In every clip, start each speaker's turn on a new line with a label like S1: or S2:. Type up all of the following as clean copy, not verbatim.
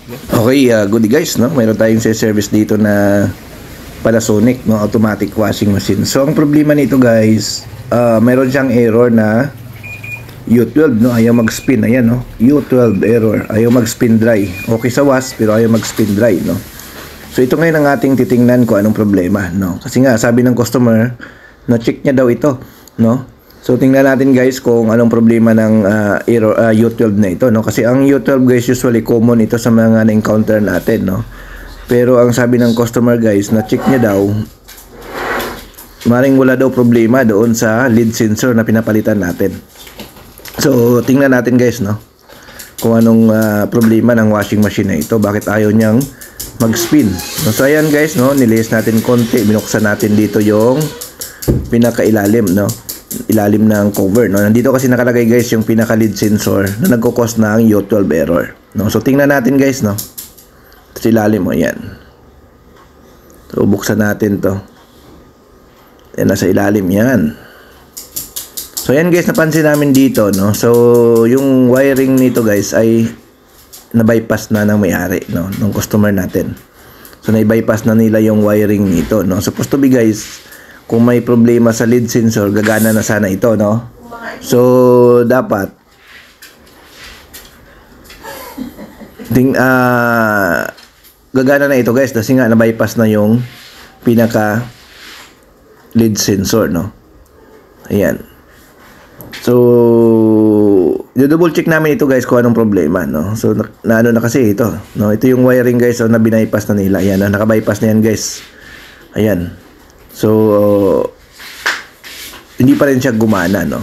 S1: Okay, good guys, no? Mayroon tayong service dito na Panasonic, no? Automatic washing machine. So, ang problema nito guys, mayroon siyang error na U12, no? Ayaw mag-spin, ayan, no? U12 error, ayaw mag-spin dry. Okay sa wash, pero ayaw mag-spin dry, no? So, ito ngayon ang ating titingnan kung anong problema, no? Kasi nga, sabi ng customer, na-check niya daw ito, no? So, tingnan natin guys kung anong problema ng error, U12 na ito, no? Kasi ang U12 guys, usually common ito sa mga na-encounter natin, no? Pero ang sabi ng customer guys, na-check niya daw, maring wala daw problema doon sa lead sensor na pinapalitan natin. So, tingnan natin guys, no? Kung anong problema ng washing machine na ito. Bakit ayaw niyang mag-spin. No? So, ayan guys, no? Nilinis natin konti. Binuksan natin dito yung pinakailalim, no? Ilalim ng cover, no? Nandito kasi nakalagay guys yung pinaka lead sensor na nagko-cause ng U12 error, no? So tingnan natin guys, no? Sa ilalim mo, yan. So buksan natin to. Yan, nasa ilalim yan. So yan guys, napansin namin dito, no? So yung wiring nito guys ay na-bypass na ng may-ari, no? Ng customer natin. So na-bypass na nila yung wiring nito, no? Supposed to be guys, kung may problema sa lead sensor, gagana na sana ito, no? So, dapat gagana na ito guys kasi nga na-bypass na yung pinaka lead sensor, no? Ayan. So, double check namin ito guys kung anong problema, no? So, na ano na kasi ito, no? Ito yung wiring guys, so, na bypass na nila. Ayan, naka-bypass na yan guys. Ayan. So, hindi pa rin siya gumana, no?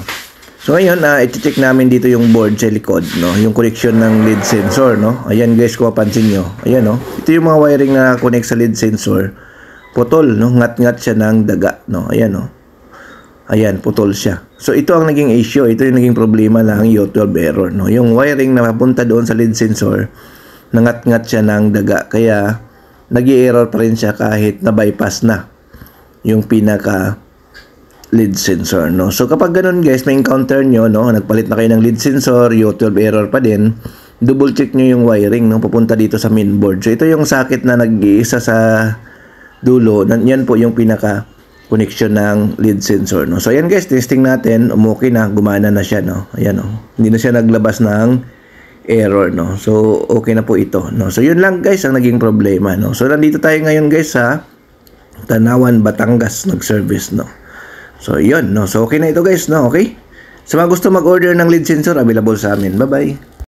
S1: So, ngayon, i-check namin dito yung board sa likod, no? Yung connection ng lead sensor, no? Ayan, guys, kung mapansin nyo. Ayan, no? Ito yung mga wiring na connect sa lead sensor. Putol, no? Ngat-ngat siya ng daga, no? Ayan, no? Ayan, putol siya. So, ito ang naging issue. Ito yung naging problema ng U12 error, no? Yung wiring na mapunta doon sa lead sensor, nangat-ngat siya ng daga. Kaya, nag-i-error pa rin siya kahit na-bypass na yung pinaka lead sensor, no? So kapag ganun guys, may encounter nyo, no? Nagpalit na kayo ng lead sensor, U12 error pa din, double check nyo yung wiring, no? Papunta dito sa main board. So ito yung socket na nag-iisa sa dulo. Yan po yung pinaka connection ng lead sensor, no? So ayan guys, testing natin, okay na, gumana na siya, no? Ayan, no? Hindi na siya naglabas ng error, no? So okay na po ito, no? So yun lang guys ang naging problema, no? So nandito tayo ngayon guys sa Tanawan, Batangas, nag-service, no? So, yun, no? So, okay na ito, guys, no? Okay? Sa mga gusto mag-order ng lead sensor, available sa amin. Bye-bye!